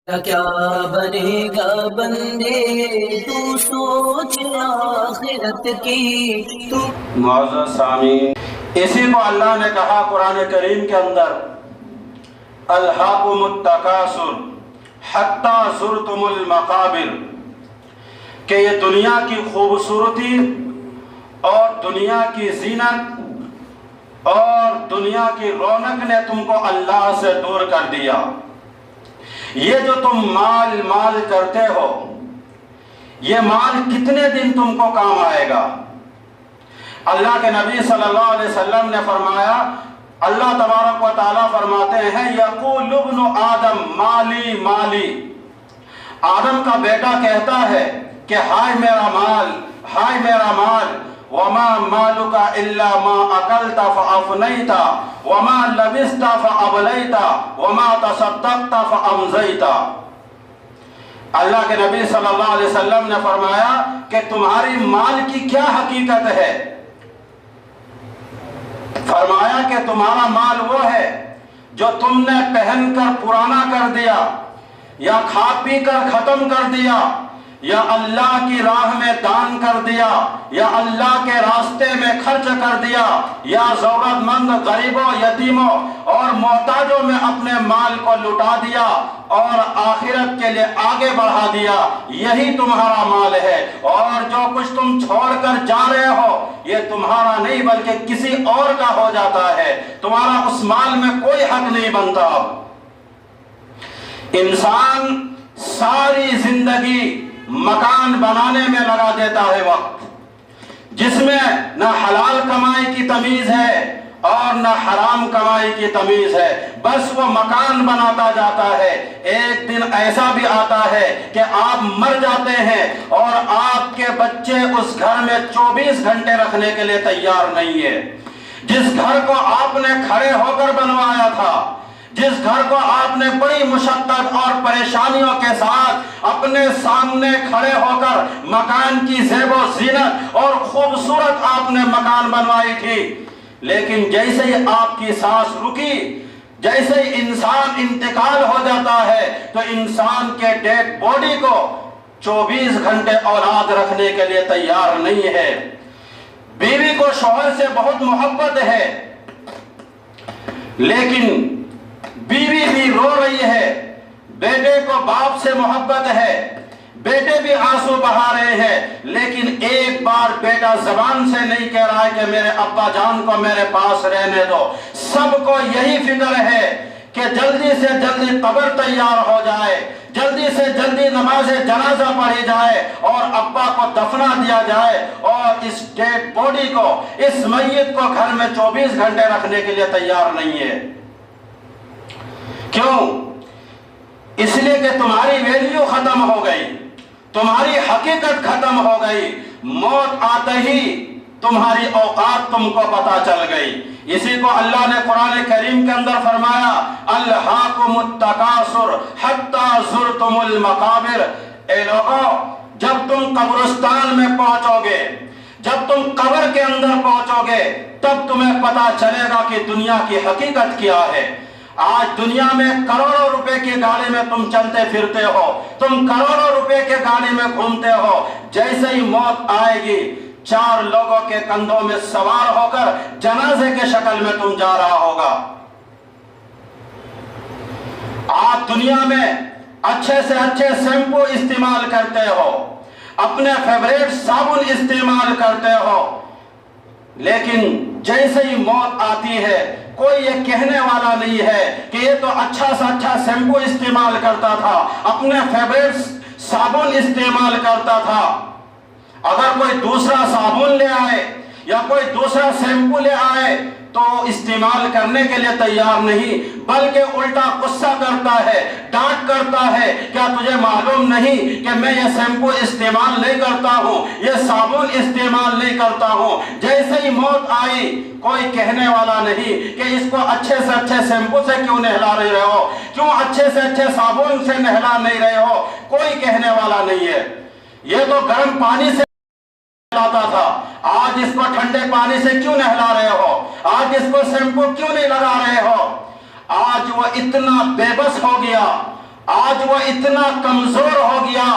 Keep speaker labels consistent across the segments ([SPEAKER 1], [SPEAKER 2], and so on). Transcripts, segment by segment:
[SPEAKER 1] کیا بنے گا بندے تو سوچ آخرت کی تو۔
[SPEAKER 2] معزز سامعین، اسی کو اللہ نے کہا قرآن کریم کے اندر، الہاکم التکاثر حتی زرتم المقابر، کہ یہ دنیا کی خوبصورتی اور دنیا کی زینت اور دنیا کی رونق نے تم کو اللہ سے دور کر دیا۔ یہ جو تم مال مال کرتے ہو، یہ مال کتنے دن تم کو کام آئے گا؟ اللہ کے نبی صلی اللہ علیہ وسلم نے فرمایا، اللہ تبارک و تعالیٰ فرماتے ہیں، یقول ابن آدم مالی مالی، آدم کا بیٹا کہتا ہے کہ ہائے میرا مال، ہائے میرا مال، وما مالک الا ما اکلت فافنیت وما لبست فابلیت وما تصدقت فامضیت۔ اللہ کے نبی صلی اللہ علیہ وسلم نے فرمایا کہ تمہاری مال کی کیا حقیقت ہے؟ فرمایا کہ تمہارا مال وہ ہے جو تم نے پہن کر پرانا کر دیا، یا کھا پی کر ختم کر دیا، یا اللہ کی راہ میں دان کر دیا، یا اللہ کے راستے میں خرچ کر دیا، یا ضرورت مند غریبوں یتیموں اور محتاجوں میں اپنے مال کو لٹا دیا اور آخرت کے لیے آگے بڑھا دیا، یہی تمہارا مال ہے۔ اور جو کچھ تم چھوڑ کر جا رہے ہو یہ تمہارا نہیں بلکہ کسی اور کا ہو جاتا ہے، تمہارا اس مال میں کوئی حق نہیں بنتا۔ انسان ساری زندگی مکان بنانے میں لگا دیتا ہے وقت، جس میں نہ حلال کمائی کی تمیز ہے اور نہ حرام کمائی کی تمیز ہے، بس وہ مکان بناتا جاتا ہے۔ ایک دن ایسا بھی آتا ہے کہ آپ مر جاتے ہیں اور آپ کے بچے اس گھر میں 24 گھنٹے رکھنے کے لیے تیار نہیں ہے۔ جس گھر کو آپ نے کھڑے ہو کر بنوایا تھا، جس گھر کو آپ نے بڑی مشقت اور پریشانیوں کے ساتھ اپنے سامنے کھڑے ہو کر مکان کی زیب و زینت اور خوبصورت آپ نے مکان بنوائی تھی، لیکن جیسے ہی آپ کی سانس رکی، جیسے ہی انسان انتقال ہو جاتا ہے تو انسان کے ڈیڈ باڈی کو 24 گھنٹے اولاد رکھنے کے لیے تیار نہیں ہے۔ بیوی کو شوہر سے بہت محبت ہے، لیکن بیوی بھی رو رہی ہے، بیٹے کو باپ سے محبت ہے، بیٹے بھی آنسو بہا رہے ہیں، لیکن ایک بار بیٹا زبان سے نہیں کہہ رہا ہے کہ میرے ابا جان کو میرے پاس رہنے دو۔ سب کو یہی فکر ہے کہ جلدی سے جلدی قبر تیار ہو جائے، جلدی سے جلدی نماز جنازہ پڑھی جائے اور ابا کو دفنا دیا جائے، اور اس ڈیڈ باڈی کو، اس میت کو گھر میں 24 گھنٹے رکھنے کے لیے تیار نہیں ہے۔ کیوں؟ اس لیے کہ تمہاری ویلیو ختم ہو گئی، تمہاری حقیقت ختم ہو گئی، موت آتے ہی تمہاری اوقات تم کو پتہ چل گئی۔ اسی کو اللہ نے قرآن کریم کے اندر فرمایا، الہاکم التکاثر حتی زرتم المقابر۔ اے لوگوں، جب تم قبرستان میں پہنچو گے، جب تم قبر کے اندر پہنچو گے، تب تمہیں پتہ چلے گا کہ دنیا کی حقیقت کیا ہے۔ آج دنیا میں کروڑوں روپے کی گاڑی میں تم چلتے پھرتے ہو، تم کروڑوں روپے کے گاڑی میں گھومتے ہو، جیسے ہی موت آئے گی 4 لوگوں کے کندھوں میں سوار ہو کر جنازے کے شکل میں تم جا رہا ہوگا۔ آپ دنیا میں اچھے سے اچھے شیمپو استعمال کرتے ہو، اپنے فیوریٹ صابن استعمال کرتے ہو، لیکن جیسے ہی موت آتی ہے کوئی یہ کہنے والا نہیں ہے کہ یہ تو اچھا سا اچھا شیمپو استعمال کرتا تھا، اپنے فیوریٹ صابن استعمال کرتا تھا۔ اگر کوئی دوسرا صابن لے آئے یا کوئی دوسرا شیمپو لے آئے تو استعمال کرنے کے لیے تیار نہیں، بلکہ الٹا غصہ کرتا ہے، ڈانٹ کرتا ہے، کیا تجھے معلوم نہیں کہ میں یہ شیمپو استعمال نہیں کرتا ہوں، یہ صابن استعمال نہیں کرتا ہوں۔ جیسے ہی موت آئی کوئی کہنے والا نہیں کہ اس کو اچھے سے اچھے شیمپو سے کیوں نہلا رہے ہو، کیوں اچھے سے اچھے صابن سے نہلا نہیں رہے ہو، کوئی کہنے والا نہیں ہے۔ یہ تو گرم پانی سے نہلاتا تھا، آج اس کو ٹھنڈے پانی سے کیوں نہلا رہے ہو، آج اس کو شیمپو کیوں نہیں لگا رہے ہو؟ آج وہ اتنا بے بس ہو گیا، آج وہ اتنا کمزور ہو گیا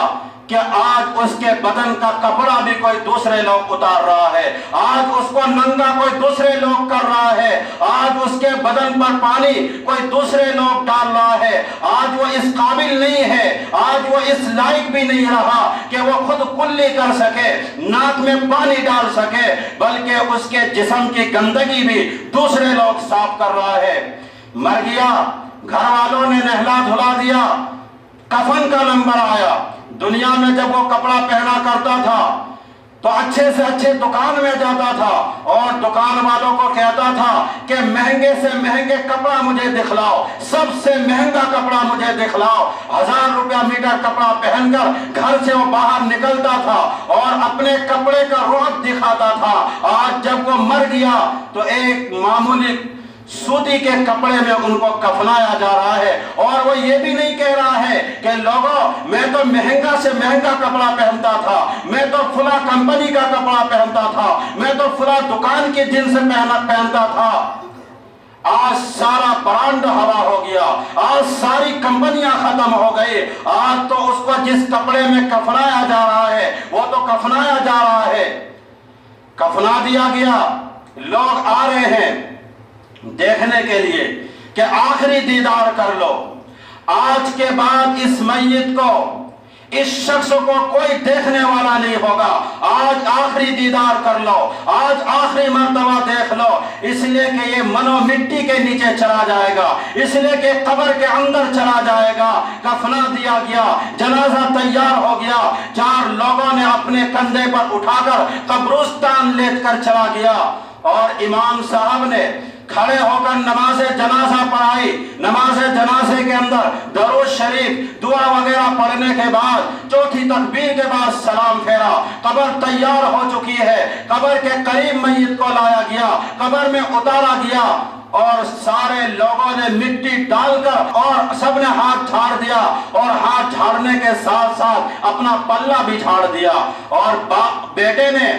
[SPEAKER 2] کہ آج اس کے بدن کا کپڑا بھی کوئی دوسرے لوگ اتار رہا ہے، آج اس کو ننگا کوئی دوسرے لوگ کر رہا ہے، آج اس کے بدن پر پانی کوئی دوسرے لوگ ڈال رہا ہے، آج وہ اس قابل نہیں ہے، آج وہ اس لائق بھی نہیں رہا کہ وہ خود کلی کر سکے، ناک میں پانی ڈال سکے، بلکہ اس کے جسم کی گندگی بھی دوسرے لوگ صاف کر رہا ہے۔ مر گیا، گھر والوں نے نہلا دھلا دیا، کفن کا نمبر آیا۔ دنیا میں جب وہ کپڑا پہنا کرتا تھا تو اچھے سے اچھے دکان میں جاتا تھا اور دکان والوں کو کہتا تھا کہ مہنگے سے مہنگے کپڑا مجھے دکھلاؤ، سب سے مہنگا کپڑا مجھے دکھلاؤ۔ 1000 روپیہ میٹر کپڑا پہن کر گھر سے وہ باہر نکلتا تھا اور اپنے کپڑے کا رعب دکھاتا تھا۔ آج جب وہ مر گیا تو ایک معمولی سوتی کے کپڑے میں ان کو کفنایا جا رہا ہے، اور وہ یہ بھی نہیں کہہ رہا ہے کہ لوگوں میں تو مہنگا سے مہنگا کپڑا پہنتا تھا، میں تو فلاں کمپنی کا کپڑا پہنتا تھا، میں تو فلاں دکان کی جنس پہنتا تھا۔ آج سارا برانڈ ہوا ہو گیا، آج ساری کمپنیاں ختم ہو گئی، آج تو اس کو جس کپڑے میں کفنایا جا رہا ہے وہ تو کفنایا جا رہا ہے، کفنا دیا گیا۔ لوگ آ رہے ہیں دیکھنے کے لیے کہ آخری دیدار کر لو، آج کے بعد اس میت کو، اس شخص کو کوئی دیکھنے والا نہیں ہوگا، آج آخری دیدار کر لو، آج آخری مرتبہ دیکھ لو، اس لیے کہ یہ منو مٹی کے نیچے چلا جائے گا، اس لیے کہ قبر کے اندر چلا جائے گا۔ کفنا دیا گیا، جنازہ تیار ہو گیا، 4 لوگوں نے اپنے کندھے پر اٹھا کر قبرستان لے کر چلا گیا، اور امام صاحب نے کھڑے ہو کر نماز جنازہ پڑھائی۔ نماز جنازے کے اندر درود شریف دعا وغیرہ پڑھنے کے بعد 4تھی تکبیر کے بعد سلام پھیرا۔ قبر تیار ہو چکی ہے، قبر کے قریب میت کو لایا گیا، قبر میں اتارا گیا، اور سارے لوگوں نے مٹی ڈال کر اور سب نے ہاتھ جھاڑ دیا، اور ہاتھ جھاڑنے کے ساتھ ساتھ اپنا پلہ بھی جھاڑ دیا، اور بیٹے نے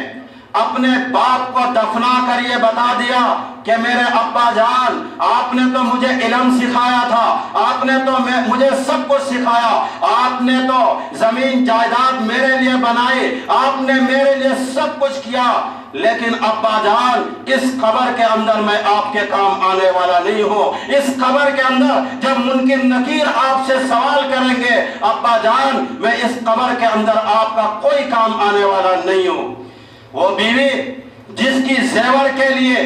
[SPEAKER 2] اپنے باپ کو دفنا کر یہ بتا دیا کہ میرے ابا جان، آپ نے تو مجھے علم سکھایا تھا، آپ نے تو مجھے سب کچھ سکھایا، آپ نے تو زمین جائیداد میرے لیے بنائی، آپ نے میرے لیے سب کچھ کیا، لیکن ابا جان اس قبر کے اندر میں آپ کے کام آنے والا نہیں ہوں۔ اس قبر کے اندر جب منکر نکیر آپ سے سوال کریں گے، ابا جان میں اس قبر کے اندر آپ کا کوئی کام آنے والا نہیں ہوں۔ وہ بیوی جس کی زیور کے لیے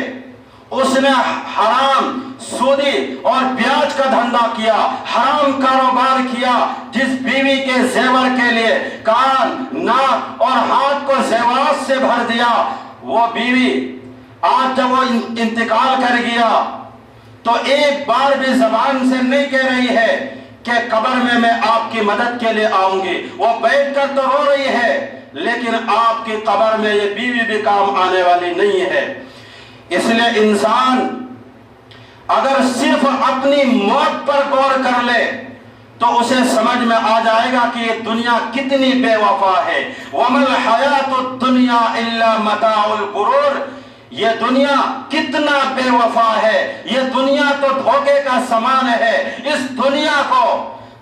[SPEAKER 2] اس نے حرام، سودی اور بیاج کا دھندا کیا، حرام کاروبار کیا، جس بیوی کے زیور کے لیے کان، ناک اور ہاتھ کو زیورات سے بھر دیا، وہ بیوی آج جب وہ انتقال کر گیا تو ایک بار بھی زبان سے نہیں کہہ رہی ہے کہ قبر میں آپ کی مدد کے لیے آؤں گی۔ وہ بیٹھ کر تو رو رہی ہے، لیکن آپ کی قبر میں یہ بیوی بھی کام آنے والی نہیں ہے۔ اس لیے انسان اگر صرف اپنی موت پر غور کر لے تو اسے سمجھ میں آ جائے گا کہ یہ دنیا کتنی بے وفا ہے۔ وَمَا الْحَيَاةُ الدُّنْيَا إِلَّا مَتَاعُ الْغُرُورِ، یہ دنیا کتنا بے وفا ہے، یہ دنیا تو دھوکے کا سامان ہے۔ اس دنیا کو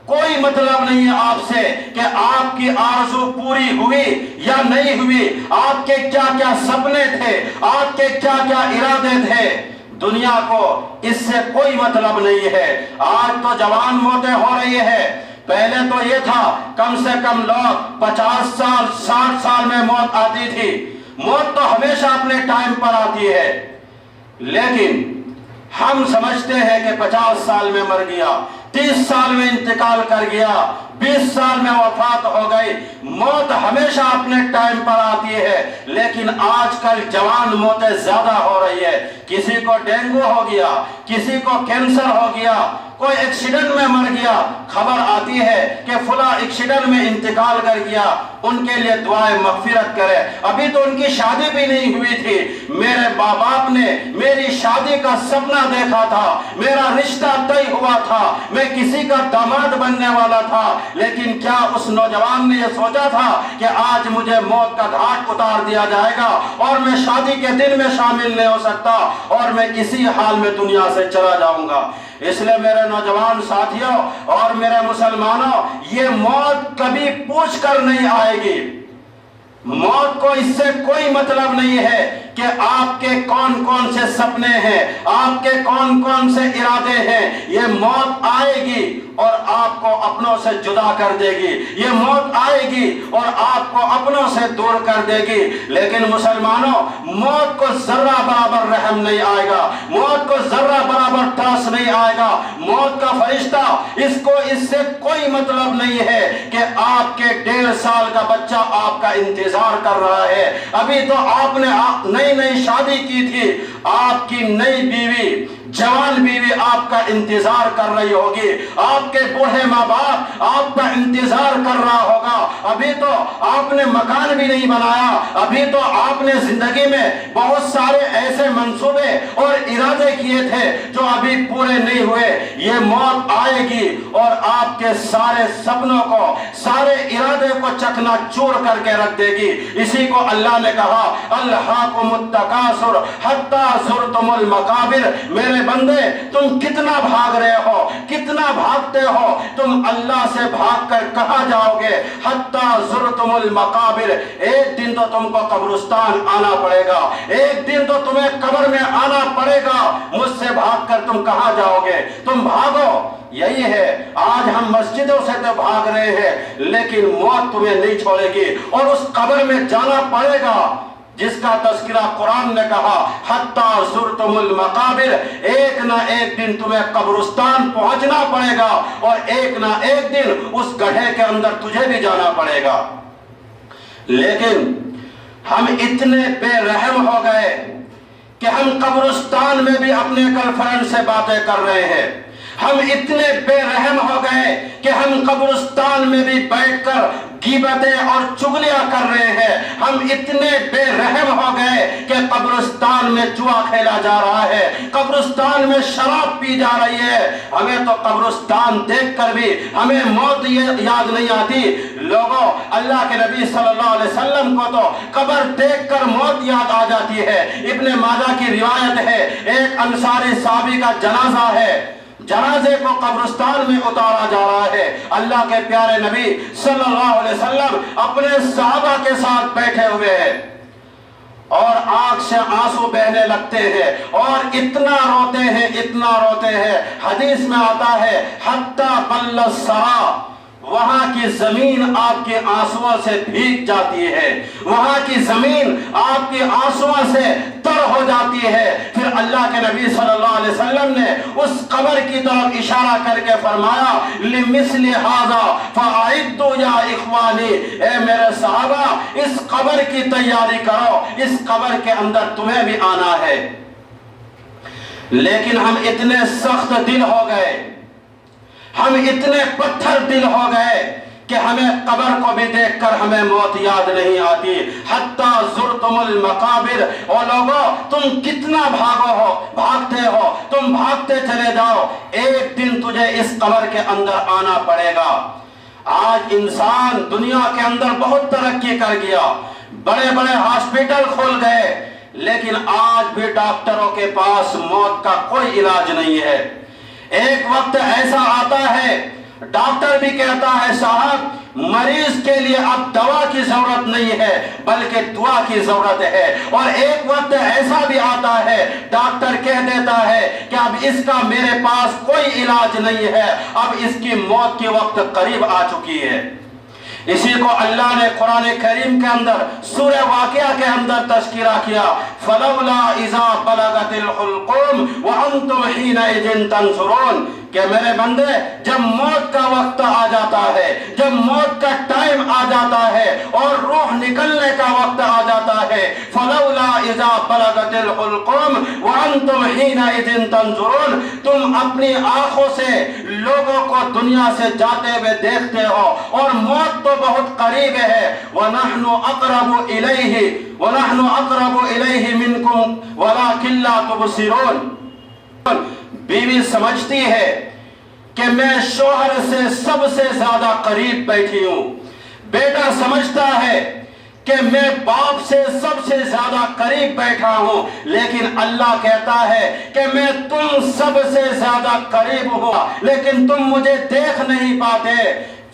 [SPEAKER 2] کوئی مطلب نہیں ہے آپ سے کہ آپ کی آرزو پوری ہوئی یا نہیں ہوئی، آپ کے کیا کیا سپنے تھے، آپ کے کیا کیا ارادے تھے، دنیا کو اس سے کوئی مطلب نہیں ہے۔ آج تو جوان موتیں ہو رہی ہے، پہلے تو یہ تھا کم سے کم لوگ 50 سال 60 سال میں موت آتی تھی، موت تو ہمیشہ اپنے ٹائم پر آتی ہے، لیکن ہم سمجھتے ہیں کہ 50 سال میں مر گیا، 30 سال میں انتقال کر گیا، 20 سال میں وفات ہو گئی۔ موت ہمیشہ اپنے ٹائم پر آتی ہے، لیکن آج کل جوان موتیں زیادہ ہو رہی ہے۔ کسی کو ڈینگو ہو گیا، کسی کو کینسر ہو گیا، کوئی ایکسیڈنٹ میں مر گیا، خبر آتی ہے کہ فلاں ایکسیڈنٹ میں انتقال کر گیا، ان کے لیے دعائیں مغفرت کرے۔ ابھی تو ان کی شادی بھی نہیں ہوئی تھی، میرے ماں باپ نے میری شادی کا سپنا دیکھا تھا، میرا رشتہ طے ہوا تھا، میں کسی کا داماد بننے والا تھا، لیکن کیا اس نوجوان نے یہ سوچا تھا کہ آج مجھے موت کا گھاٹ اتار دیا جائے گا اور میں شادی کے دن میں شامل نہیں ہو سکتا اور میں کسی حال میں دنیا سے چلا جاؤں گا۔ اس لیے میرے نوجوان ساتھیوں اور میرے مسلمانوں، یہ موت کبھی پوچھ کر نہیں آئے گی۔ موت کو اس سے کوئی مطلب نہیں ہے کہ آپ کے کون کون سے سپنے ہیں، آپ کے کون کون سے ارادے ہیں۔ یہ موت آئے گی اور آپ کو اپنوں سے جدا کر دے گی، یہ موت آئے گی اور آپ کو اپنوں سے دور کر دے گی۔ لیکن مسلمانوں، موت کو ذرہ برابر رحم نہیں آئے گا، موت کو ذرہ برابر ترس نہیں آئے گا۔ موت کا فرشتہ اس سے کوئی مطلب نہیں ہے کہ آپ کے 1.5 سال کا بچہ آپ کا انتظار کر رہا ہے۔ ابھی تو آپ نے نئی شادی کی تھی، آپ کی نئی بیوی، جوان بیوی آپ کا انتظار کر رہی ہوگی، آپ کے بوڑھے ماں باپ آپ کا انتظار کر رہا ہوگا۔ ابھی تو آپ نے مکان بھی نہیں بنایا، ابھی تو آپ نے زندگی میں بہت سارے ایسے منصوبے اور ارادے کیے تھے جو ابھی پورے نہیں ہوئے۔ یہ موت آئے گی اور آپ کے سارے سپنوں کو، سارے ارادے کو چکنا چور کر کے رکھ دے گی۔ اسی کو اللہ نے کہا الہاکم التکاثر حتی زرتم المقابر۔ میرے بندے، تم کتنا بھاگ رہے ہو، کتنا بھاگتے ہو، تم اللہ سے بھاگ کر کہاں جاؤ گے؟ حتی زرتم المقابر، ایک دن تو تم کو قبرستان آنا پڑے گا، ایک دن تو تمہیں قبر میں آنا پڑے گا۔ مجھ سے بھاگ کر تم کہاں جاؤ گے؟ تم بھاگو۔ یہی ہے، آج ہم مسجدوں سے تو بھاگ رہے ہیں، لیکن موت تمہیں نہیں چھوڑے گی اور اس قبر میں جانا پڑے گا جس کا تذکرہ قرآن نے کہا حتی زرتم المقابر۔ ایک نہ ایک دن تمہیں قبرستان پہنچنا پڑے گا اور ایک نہ ایک دن اس گڑھے کے اندر تجھے بھی جانا پڑے گا۔ لیکن ہم اتنے بے رحم ہو گئے کہ ہم قبرستان میں بھی اپنے گرل فرینڈ سے باتیں کر رہے ہیں۔ ہم اتنے بے رحم ہو گئے کہ ہم قبرستان میں بھی بیٹھ کر غیبتیں اور چغلیاں کر رہے ہیں۔ ہم اتنے بے رحم ہو گئے کہ قبرستان میں جوا کھیلا جا رہا ہے، قبرستان میں شراب پی جا رہی ہے۔ ہمیں تو قبرستان دیکھ کر بھی ہمیں موت یاد نہیں آتی۔ لوگوں، اللہ کے نبی صلی اللہ علیہ وسلم کو تو قبر دیکھ کر موت یاد آ جاتی ہے۔ ابن ماجہ کی روایت ہے، ایک انصاری صحابی کا جنازہ ہے، جنازے کو قبرستان میں اتارا جا رہا ہے۔ اللہ کے پیارے نبی صلی اللہ علیہ وسلم اپنے صحابہ کے ساتھ بیٹھے ہوئے ہیں اور آنکھ سے آنسو بہنے لگتے ہیں اور اتنا روتے ہیں، اتنا روتے ہیں، حدیث میں آتا ہے حتی بل الثری، وہاں کی زمین آپ کے آنسوؤں سے بھیگ جاتی ہے، وہاں کی زمین آپ کے آنسوؤں سے تر ہو جاتی ہے۔ پھر اللہ کے نبی صلی اللہ علیہ وسلم نے اس قبر کی طرف اشارہ کر کے فرمایا لمثل ھذا فاعدوا یا اخوانی، اے میرے صحابہ، اس قبر کی تیاری کرو، اس قبر کے اندر تمہیں بھی آنا ہے۔ لیکن ہم اتنے سخت دل ہو گئے، ہم اتنے پتھر دل ہو گئے کہ ہمیں قبر کو بھی دیکھ کر ہمیں موت یاد نہیں آتی۔ حتی زرتم المقابر، او لوگو تم کتنا بھاگتے ہو، تم بھاگتے چلے جاؤ، ایک دن تجھے اس قبر کے اندر آنا پڑے گا۔ آج انسان دنیا کے اندر بہت ترقی کر گیا، بڑے بڑے ہاسپٹل کھول گئے، لیکن آج بھی ڈاکٹروں کے پاس موت کا کوئی علاج نہیں ہے۔ ایک وقت ایسا آتا ہے ڈاکٹر بھی کہتا ہے صاحب مریض کے لیے اب دوا کی ضرورت نہیں ہے بلکہ دعا کی ضرورت ہے، اور ایک وقت ایسا بھی آتا ہے ڈاکٹر کہہ دیتا ہے کہ اب اس کا میرے پاس کوئی علاج نہیں ہے، اب اس کی موت کی وقت قریب آ چکی ہے۔ اسی کو اللہ نے قرآن کریم کے اندر سورہ واقعہ کے اندر تذکرہ کیا فلولا اذا بلغت الحلقوم وانتم حینئذ تنظرون، کہ میرے بندے جب موت کا وقت آ جاتا ہے، جب موت کا ٹائم آ جاتا ہے اور روح نکلنے کا وقت آ جاتا ہے، فلولا اذا بلغت الحلقوم وانتم حینئذ تنظرون، تم اپنی آنکھوں سے لوگوں کو دنیا سے جاتے ہوئے دیکھتے ہو اور موت تو بہت قریب ہے۔ وَنَحْنُ أَقْرَبُ إِلَيْهِ مِنْكُمْ وَلَكِنْ لَا تُبْصِرُونَ، بیوی سمجھتی ہے کہ میں شوہر سے سب سے زیادہ قریب بیٹھی ہوں، بیٹا سمجھتا ہے کہ میں باپ سے سب سے زیادہ قریب بیٹھا ہوں، لیکن اللہ کہتا ہے کہ میں تم سب سے زیادہ قریب ہوں لیکن تم مجھے دیکھ نہیں پاتے۔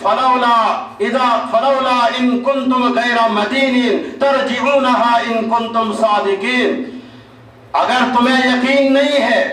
[SPEAKER 2] فلولا ان کنتم غیر مدینین ترجعونہا ان کنتم صادقین۔ اگر تمہیں یقین نہیں ہے،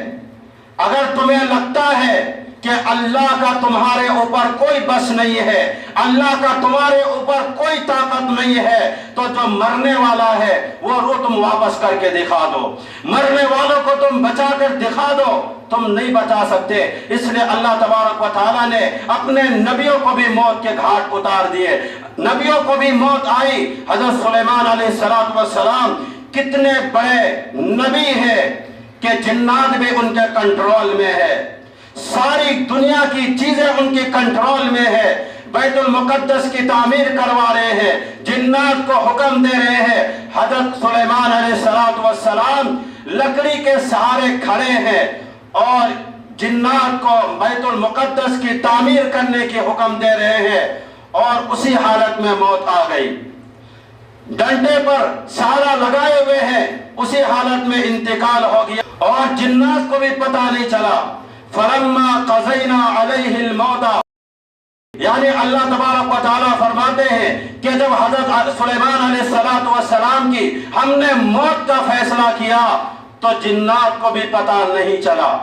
[SPEAKER 2] اگر تمہیں لگتا ہے کہ اللہ کا تمہارے اوپر کوئی بس نہیں ہے، اللہ کا تمہارے اوپر کوئی طاقت نہیں ہے، تو جو مرنے والا ہے وہ روح تم واپس کر کے دکھا دو، مرنے والوں کو تم بچا کر دکھا دو، تم نہیں بچا سکتے۔ اس لیے اللہ تبارک و تعالیٰ نے اپنے نبیوں کو بھی موت کے گھاٹ اتار دیے، نبیوں کو بھی موت آئی۔ حضرت سلیمان علیہ السلام کتنے بڑے نبی ہیں کہ جنات بھی ان کے کنٹرول میں ہے، ساری دنیا کی چیزیں ان کے کنٹرول میں ہے، بیت المقدس کی تعمیر کروا رہے ہیں، جنات کو حکم دے رہے ہیں۔ حضرت سلیمان علیہ السلام لکڑی کے سہارے کھڑے ہیں اور جنات کو بیت المقدس کی تعمیر کرنے کی حکم دے رہے ہیں، اور اسی حالت میں موت آ گئی، ڈنڈے پر سہارا لگائے ہوئے ہیں، اسی حالت میں انتقال ہو گیا، اور جنات کو بھی پتہ نہیں چلا۔ فلما قضینا علیہ الموت، یعنی اللہ تبارک و تعالیٰ فرماتے ہیں کہ جب حضرت سلیمان علیہ السلام کی ہم نے موت کا فیصلہ کیا تو جنات کو بھی پتہ نہیں چلا۔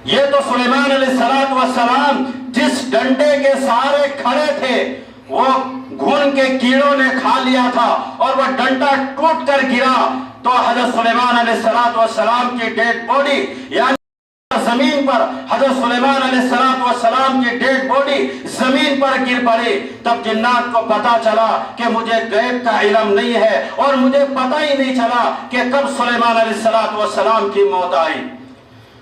[SPEAKER 2] یہ تو سلیمان علیہ السلام جس ڈنڈے کے سہارے کھڑے تھے وہ گھن کے کیڑوں نے کھا لیا تھا اور وہ ڈنڈا ٹوٹ کر گرا، تو حضرت سلیمان علیہ السلام کی ڈیڈ باڈی، یعنی زمین پر حضرت سلیمان علیہ السلام کی ڈیڈ باڈی زمین پر گر پڑی۔ تب جنات کو پتا چلا کہ مجھے غیب کا علم نہیں ہے اور مجھے پتہ ہی نہیں چلا کہ کب سلیمان علیہ السلام کی موت آئی۔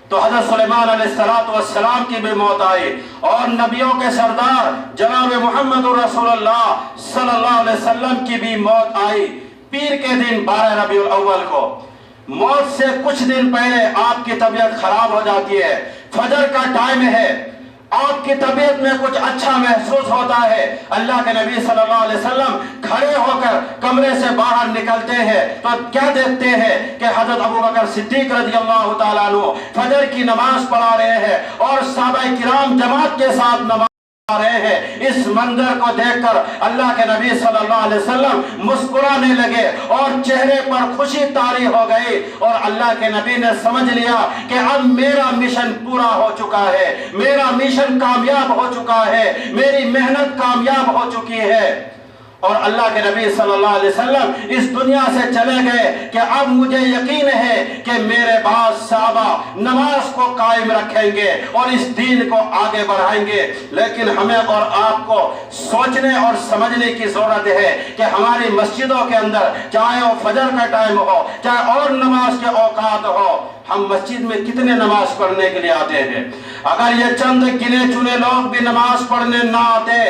[SPEAKER 2] تو حضرت سلیمان علیہ السلام کی بھی موت آئی، اور نبیوں کے سردار جناب محمد رسول اللہ صلی اللہ علیہ وسلم کی بھی موت آئی پیر کے دن 12 ربیع الاول کو۔ موت سے کچھ دن پہلے آپ کی طبیعت خراب ہو جاتی ہے، فجر کا ٹائم ہے، آپ کی طبیعت میں کچھ اچھا محسوس ہوتا ہے، اللہ کے نبی صلی اللہ علیہ وسلم کھڑے ہو کر کمرے سے باہر نکلتے ہیں تو کیا دیکھتے ہیں کہ حضرت ابوبکر صدیق رضی اللہ تعالیٰ عنہ فجر کی نماز پڑھا رہے ہیں اور صحابہ کرام جماعت کے ساتھ نماز پڑھا رہے ہیں۔ اس منظر کو دیکھ کر اللہ کے نبی صلی اللہ علیہ وسلم مسکرانے لگے اور چہرے پر خوشی طاری ہو گئی، اور اللہ کے نبی نے سمجھ لیا کہ اب میرا مشن پورا ہو چکا ہے، میرا مشن کامیاب ہو چکا ہے، میری محنت کامیاب ہو چکی ہے۔ اور اللہ کے نبی صلی اللہ علیہ وسلم اس دنیا سے چلے گئے کہ اب مجھے یقین ہے کہ میرے بعد صحابہ نماز کو قائم رکھیں گے اور اس دین کو آگے بڑھائیں گے۔ لیکن ہمیں اور آپ کو سوچنے اور سمجھنے کی ضرورت ہے کہ ہماری مسجدوں کے اندر چاہے وہ فجر کا ٹائم ہو چاہے اور نماز کے اوقات ہو، ہم مسجد میں کتنے نماز پڑھنے کے لیے آتے ہیں؟ اگر یہ چند گنے چنے لوگ بھی نماز پڑھنے نہ آتے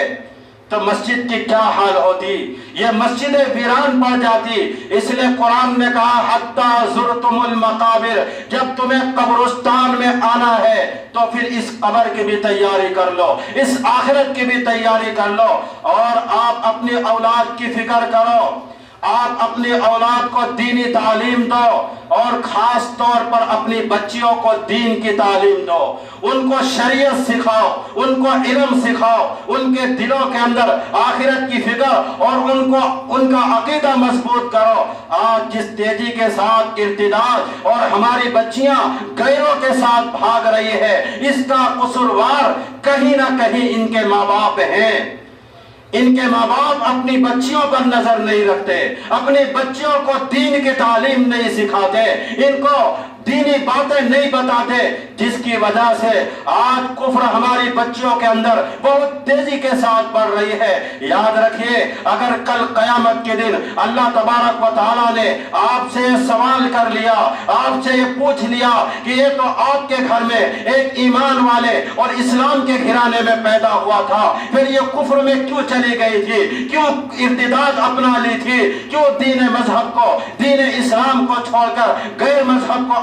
[SPEAKER 2] تو مسجد کی کیا حال ہوتی؟ یہ مسجد ویران پڑ جاتی۔ اس لیے قرآن نے کہا حتی زرتم المقابر، جب تمہیں قبرستان میں آنا ہے تو پھر اس قبر کی بھی تیاری کر لو، اس آخرت کی بھی تیاری کر لو، اور آپ اپنی اولاد کی فکر کرو، آپ اپنی اولاد کو دینی تعلیم دو، اور خاص طور پر اپنی بچیوں کو دین کی تعلیم دو، ان کو شریعت سکھاؤ، ان کو علم سکھاؤ، ان کے دلوں کے اندر آخرت کی فکر اور ان کا عقیدہ مضبوط کرو۔ آج جس تیزی کے ساتھ ارتداد اور ہماری بچیاں غیروں کے ساتھ بھاگ رہی ہے، اس کا قصوروار کہیں نہ کہیں ان کے ماں باپ ہیں۔ ان کے ماں باپ اپنی بچیوں پر نظر نہیں رکھتے، اپنی بچیوں کو دین کی تعلیم نہیں سکھاتے، ان کو دینی باتیں نہیں بتاتے، جس کی وجہ سے آج کفر ہماری بچیوں کے اندر بہت تیزی کے ساتھ بڑھ رہی ہے۔ یاد رکھیے، اگر کل قیامت کے دن اللہ تبارک و تعالیٰ نے آپ سے سوال کر لیا، آپ سے یہ پوچھ لیا کہ یہ تو آپ کے گھر میں ایک ایمان والے اور اسلام کے گھرانے میں پیدا ہوا تھا، پھر یہ کفر میں کیوں چلی گئی تھی، کیوں ارتداد اپنا لی تھی، کیوں دین مذہب کو، دین اسلام کو چھوڑ کر غیر مذہب کو